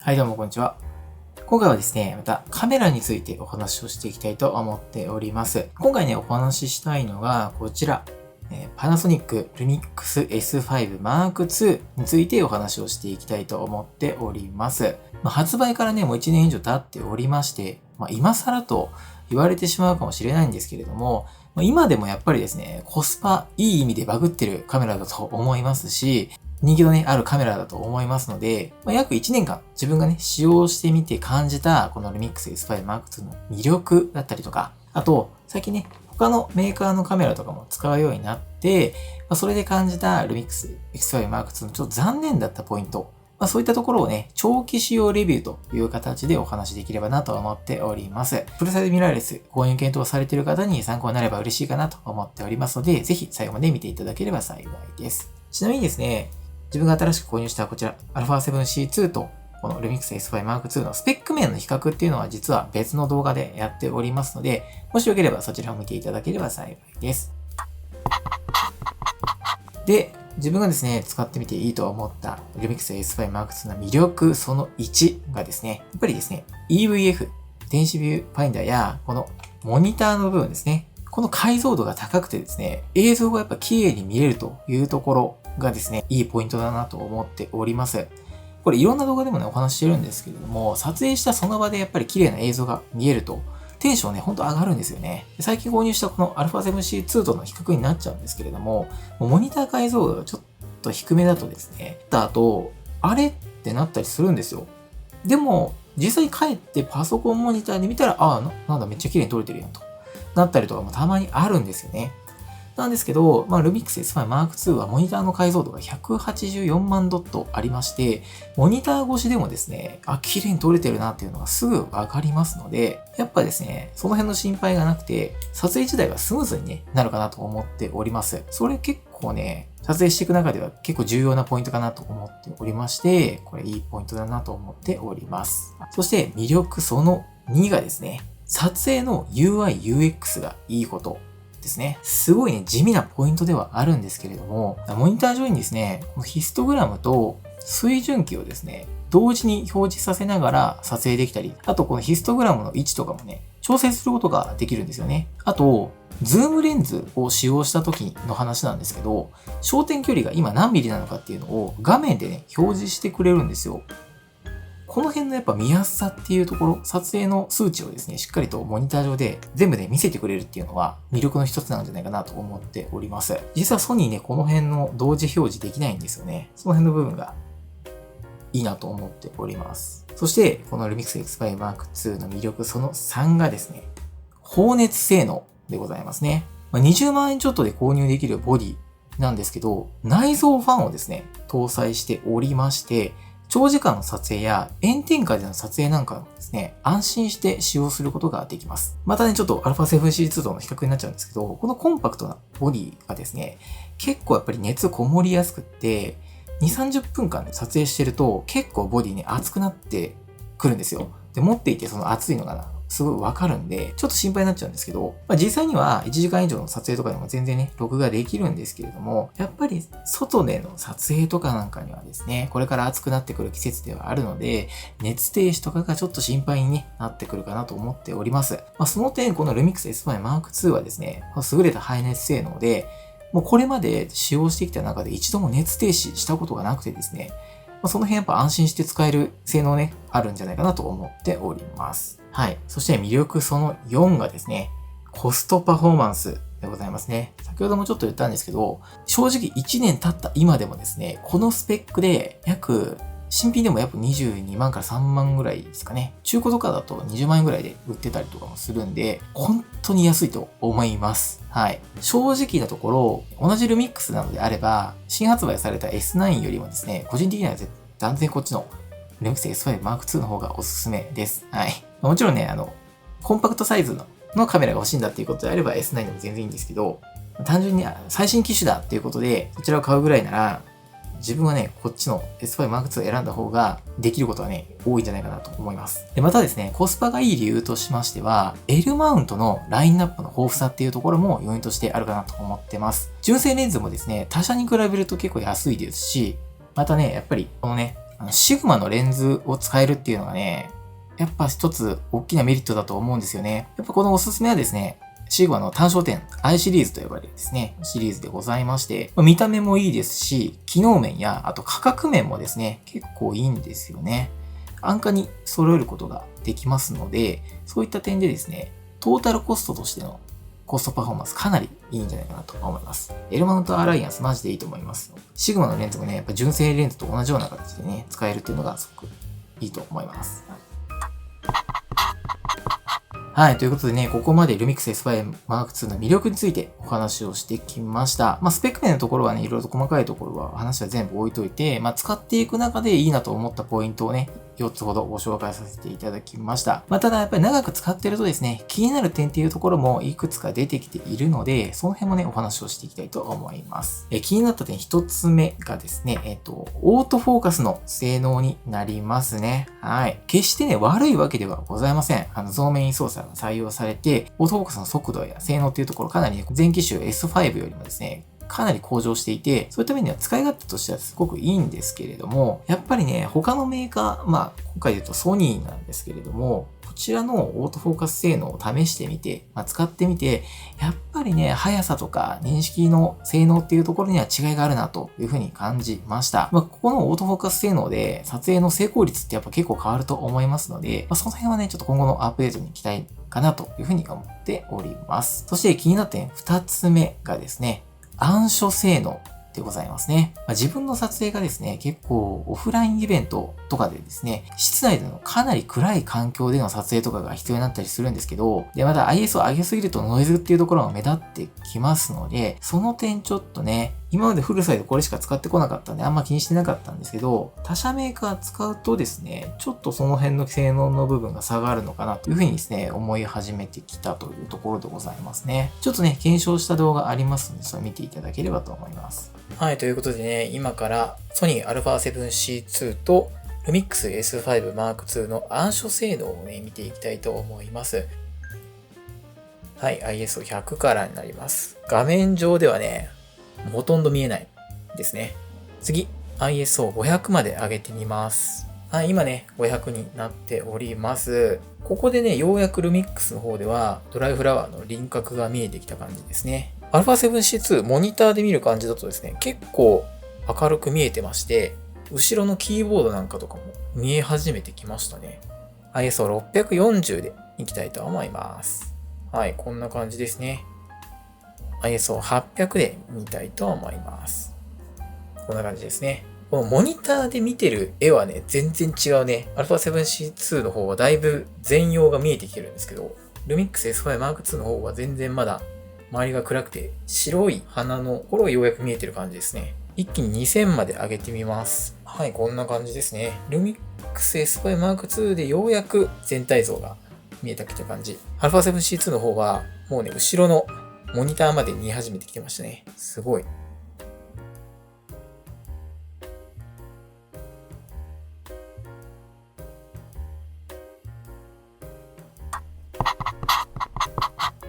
はいどうもこんにちは。今回はですね、またカメラについてお話をしていきたいと思っております。今回ね、お話ししたいのがこちら。パナソニックルミックス S5 Mark II についてお話をしていきたいと思っております。発売からね、もう1年以上経っておりまして、今更と言われてしまうかもしれないんですけれども、今でもやっぱりですね、コスパいい意味でバグってるカメラだと思いますし、人気のね、あるカメラだと思いますので、約1年間自分がね、使用してみて感じたこのルミックス S5 Mark II の魅力だったりとか、あと、最近ね、他のメーカーのカメラとかも使うようになって、それで感じたルミックス X5 Mark II のちょっと残念だったポイント、そういったところをね、長期使用レビューという形でお話しできればなと思っております。フルサイズミラーレス購入検討されている方に参考になれば嬉しいかなと思っておりますので、ぜひ最後まで見ていただければ幸いです。ちなみにですね、自分が新しく購入したこちら α7C2 とこのルミックス S5 Mark II のスペック面の比較っていうのは実は別の動画でやっておりますので、もしよければそちらを見ていただければ幸いです。で、自分がですね、使ってみていいと思ったルミックス S5 Mark II の魅力その1がですね、やっぱりですね、EVF、電子ビューファインダーやこのモニターの部分ですね、この解像度が高くてですね、映像がやっぱ綺麗に見れるというところがですね、いいポイントだなと思っております。これいろんな動画でもね、お話ししてるんですけれども、撮影したその場でやっぱり綺麗な映像が見えると、テンションね、ほんと上がるんですよね。最近購入したこの α7C2 との比較になっちゃうんですけれども、モニター解像度がちょっと低めだとですね、あと、あれってなったりするんですよ。でも、実際に帰ってパソコンモニターで見たら、なんだめっちゃ綺麗に撮れてるやんと。なったりとかもたまにあるんですよね。なんですけど、ルミックス S5 Mark II はモニターの解像度が184万ドットありまして、モニター越しでもですね、綺麗に撮れてるなっていうのがすぐわかりますので、やっぱですね、その辺の心配がなくて、撮影自体がスムーズにね、なるかなと思っております。それ結構ね、撮影していく中では結構重要なポイントかなと思っておりまして、これいいポイントだなと思っております。そして魅力その2がですね、撮影の UI、UX がいいことですね。すごいね、地味なポイントではあるんですけれども、モニター上にですね、このヒストグラムと水準器をですね、同時に表示させながら撮影できたり、あとこのヒストグラムの位置とかもね、調整することができるんですよね。あと、ズームレンズを使用した時の話なんですけど、焦点距離が今何ミリなのかっていうのを画面でね、表示してくれるんですよ。この辺のやっぱ見やすさっていうところ、撮影の数値をですね、しっかりとモニター上で全部で見せてくれるっていうのは魅力の一つなんじゃないかなと思っております。実はソニーね、この辺の同時表示できないんですよね。その辺の部分がいいなと思っております。そして、このルミックス X5 Mark II の魅力その3がですね、放熱性能でございますね。20万円ちょっとで購入できるボディなんですけど、内蔵ファンをですね、搭載しておりまして、長時間の撮影や炎天下での撮影なんかもですね、安心して使用することができます。またね、ちょっと α7C2 との比較になっちゃうんですけど、このコンパクトなボディがですね、結構やっぱり熱こもりやすくって、2、30分間で撮影してると結構ボディね、熱くなってくるんですよ。で、持っていてその熱いのがすごいわかるんで、ちょっと心配になっちゃうんですけど、実際には1時間以上の撮影とかでも全然ね、録画できるんですけれども、やっぱり外での撮影とかなんかにはですね、これから暑くなってくる季節ではあるので、熱停止とかがちょっと心配に、なってくるかなと思っております。その点、このルミックス S5 Mark II はですね、優れた排熱性能で、もうこれまで使用してきた中で一度も熱停止したことがなくてですね、その辺やっぱ安心して使える性能ね、あるんじゃないかなと思っております。はい。そして魅力その4がですね、コストパフォーマンスでございますね。先ほどもちょっと言ったんですけど、正直1年経った今でもですね、このスペックで新品でも約22万から3万ぐらいですかね。中古とかだと20万円ぐらいで売ってたりとかもするんで、本当に安いと思います。はい。正直なところ、同じルミックスなのであれば、新発売された S9 よりもですね、個人的には断然こっちのルミックス S5 Mark II の方がおすすめです。はい。もちろんね、コンパクトサイズのカメラが欲しいんだっていうことであれば S9 でも全然いいんですけど、単純に最新機種だっていうことで、こちらを買うぐらいなら、自分はね、こっちの S5 Mark II を選んだ方ができることはね、多いんじゃないかなと思います。で、またですね、コスパがいい理由としましては、L マウントのラインナップの豊富さっていうところも要因としてあるかなと思ってます。純正レンズもですね、他社に比べると結構安いですし、またね、やっぱりこのね、シグマのレンズを使えるっていうのがね、やっぱ一つ大きなメリットだと思うんですよね。やっぱこのおすすめはですね、シグマの単焦点 I シリーズと呼ばれるですね、シリーズでございまして、見た目もいいですし、機能面や、あと価格面もですね、結構いいんですよね。安価に揃えることができますので、そういった点でですね、トータルコストとしてのコストパフォーマンスかなりいいんじゃないかなと思います。L マウントアライアンスマジでいいと思います。シグマのレンズもね、やっぱ純正レンズと同じような形でね、使えるっていうのがすごくいいと思います。はい。ということでね、ここまで Lumix S5 Mark II の魅力についてお話をしてきました。スペック面のところはね、いろいろと細かいところは話は全部置いといて、使っていく中でいいなと思ったポイントをね、4つほどご紹介させていただきました。ただやっぱり長く使ってるとですね、気になる点っていうところもいくつか出てきているので、その辺もね、お話をしていきたいと思います。気になった点1つ目がですね、オートフォーカスの性能になりますね。はい。決してね、悪いわけではございません。増面位操作が採用されて、オートフォーカスの速度や性能っていうところかなりね、前機種 S5 よりもですね、かなり向上していて、そういった面では使い勝手としてはすごくいいんですけれども、やっぱりね、他のメーカー、今回で言うとソニーなんですけれども、こちらのオートフォーカス性能を試してみて、使ってみて、やっぱりね、速さとか認識の性能っていうところには違いがあるなというふうに感じました。ここのオートフォーカス性能で撮影の成功率ってやっぱ結構変わると思いますので、その辺はね、ちょっと今後のアップデートに期待かなというふうに思っております。そして気になった点2つ目がですね、暗所性能でございますね。自分の撮影がですね、結構オフラインイベントとかでですね、室内でのかなり暗い環境での撮影とかが必要になったりするんですけど、で、また IS を上げすぎるとノイズっていうところが目立ってきますので、その点ちょっとね、今までフルサイズこれしか使ってこなかったんであんま気にしてなかったんですけど、他社メーカー使うとですね、ちょっとその辺の性能の部分が差があるのかなというふうにですね、思い始めてきたというところでございますね。ちょっとね、検証した動画ありますので、それ見ていただければと思います。はい、ということでね、今からソニー α7C2 と Lumix S5 Mark II の暗所性能をね、見ていきたいと思います。はい、ISO100 からになります。画面上ではね、ほとんど見えないですね。次、ISO500 まで上げてみます。はい、今ね、500になっております。ここでね、ようやく Lumix の方ではドライフラワーの輪郭が見えてきた感じですね。α7C2 モニターで見る感じだとですね、結構明るく見えてまして、後ろのキーボードなんかとかも見え始めてきましたね。ISO640 でいきたいと思います。はい、こんな感じですね。ISO800 で見たいと思います。こんな感じですね。このモニターで見てる絵はね、全然違うね。α7C2 の方はだいぶ全容が見えてきてるんですけど、Lumix S5 Mark II の方は全然まだ周りが暗くて白い鼻のところがようやく見えてる感じですね。一気に2000まで上げてみます。はい、こんな感じですね。Lumix S5 Mark II でようやく全体像が見えてきた感じ。α7C2 の方はもうね、後ろのモニターまで見え始めてきてましたね。すごい。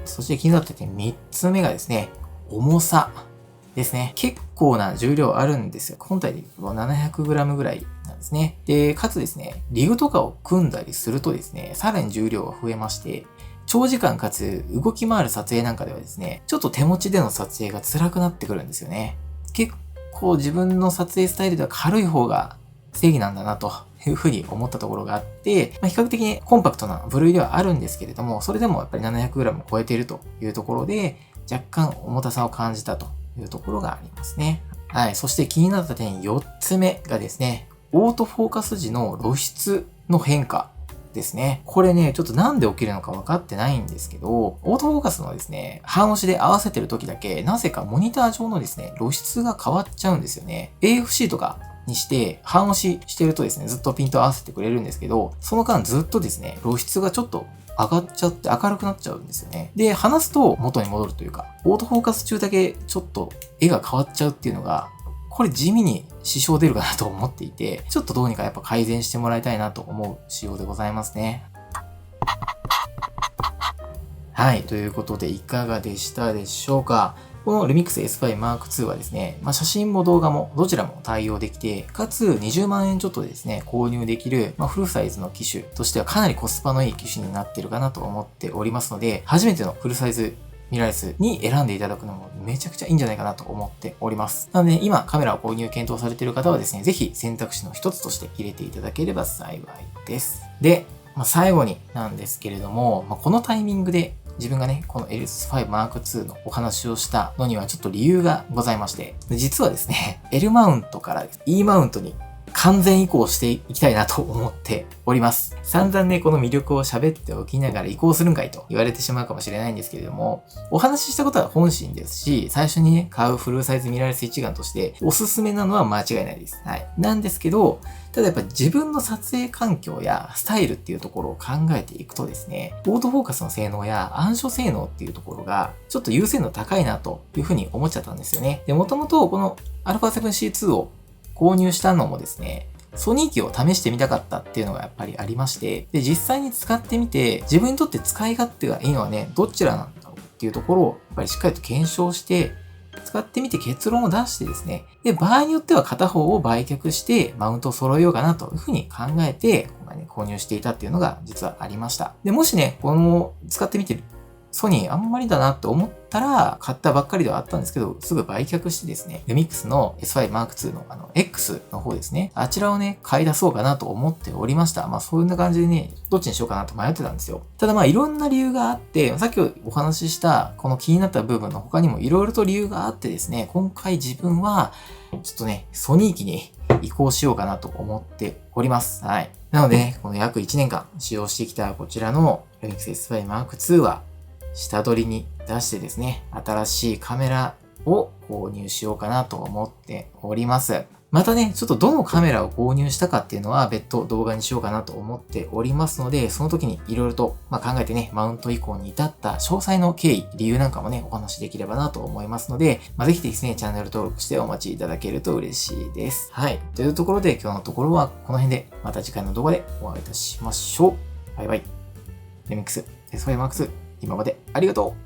そして気になった点3つ目がですね、重さですね。結構な重量あるんですよ。本体で言うと 700g ぐらいなんですね。で、かつですね、リグとかを組んだりするとですね、さらに重量が増えまして、長時間かつ動き回る撮影なんかではですね、ちょっと手持ちでの撮影が辛くなってくるんですよね。結構自分の撮影スタイルでは軽い方が正義なんだなというふうに思ったところがあって、比較的にコンパクトな部類ではあるんですけれども、それでもやっぱり 700g 超えているというところで、若干重たさを感じたというところがありますね。はい。そして気になった点4つ目がですね、オートフォーカス時の露出の変化ですね。これね、ちょっとなんで起きるのか分かってないんですけど、オートフォーカスのですね、半押しで合わせてる時だけ、なぜかモニター上のですね、露出が変わっちゃうんですよね。AFC とかにして、半押ししてるとですね、ずっとピント合わせてくれるんですけど、その間ずっとですね、露出がちょっと上がっちゃって明るくなっちゃうんですよね。で、離すと元に戻るというか、オートフォーカス中だけちょっと絵が変わっちゃうっていうのが、これ地味に支障出るかなと思っていて、ちょっとどうにかやっぱ改善してもらいたいなと思う仕様でございますね。はい。ということでいかがでしたでしょうか。この Lumix S5 Mark II はですね、写真も動画もどちらも対応できて、かつ20万円ちょっとでですね、購入できる、フルサイズの機種としてはかなりコスパのいい機種になっているかなと思っておりますので、初めてのフルサイズミラーレスに選んでいただくのもめちゃくちゃいいんじゃないかなと思っております。なので、今カメラを購入検討されている方はですね、ぜひ選択肢の一つとして入れていただければ幸いです。で、最後になんですけれども、このタイミングで自分がね、この S5 Mark II のお話をしたのにはちょっと理由がございまして、実はですね、L マウントから E マウントに完全移行していきたいなと思っております。散々ね、この魅力を喋っておきながら移行するんかいと言われてしまうかもしれないんですけれども、お話ししたことは本心ですし、最初にね、買うフルサイズミラーレス一眼としておすすめなのは間違いないです。はい。なんですけど、ただやっぱ自分の撮影環境やスタイルっていうところを考えていくとですね、オートフォーカスの性能や暗所性能っていうところがちょっと優先度高いなというふうに思っちゃったんですよね。で、もともとこの α7C2 を購入したのもですね、ソニー機を試してみたかったっていうのがやっぱりありまして、で、実際に使ってみて、自分にとって使い勝手がいいのはね、どちらなんだろうっていうところをやっぱりしっかりと検証して、使ってみて結論を出してですね、で、場合によっては片方を売却してマウントを揃えようかなというふうに考えて、今回ね、購入していたっていうのが実はありました。で、もしね、この使ってみてソニーあんまりだなと思ったら、買ったばっかりではあったんですけど、すぐ売却してですね、Lumix の S5 Mark II のX の方ですね、あちらをね、買い出そうかなと思っておりました。そんな感じでね、どっちにしようかなと迷ってたんですよ。ただいろんな理由があって、さっきお話ししたこの気になった部分の他にもいろいろと理由があってですね、今回自分は、ちょっとね、ソニー機に移行しようかなと思っております。はい。なのでね、この約1年間使用してきたこちらの Lumix S5 Mark II は、下取りに出してですね、新しいカメラを購入しようかなと思っております。またね、ちょっとどのカメラを購入したかっていうのは別途動画にしようかなと思っておりますので、その時にいろいろと考えてね、マウント移行に至った詳細の経緯、理由なんかもね、お話しできればなと思いますので、ぜひですね、チャンネル登録してお待ちいただけると嬉しいです。はい。というところで今日のところはこの辺で、また次回の動画でお会いいたしましょう。バイバイ。Lumix S5 Mark II今までありがとう。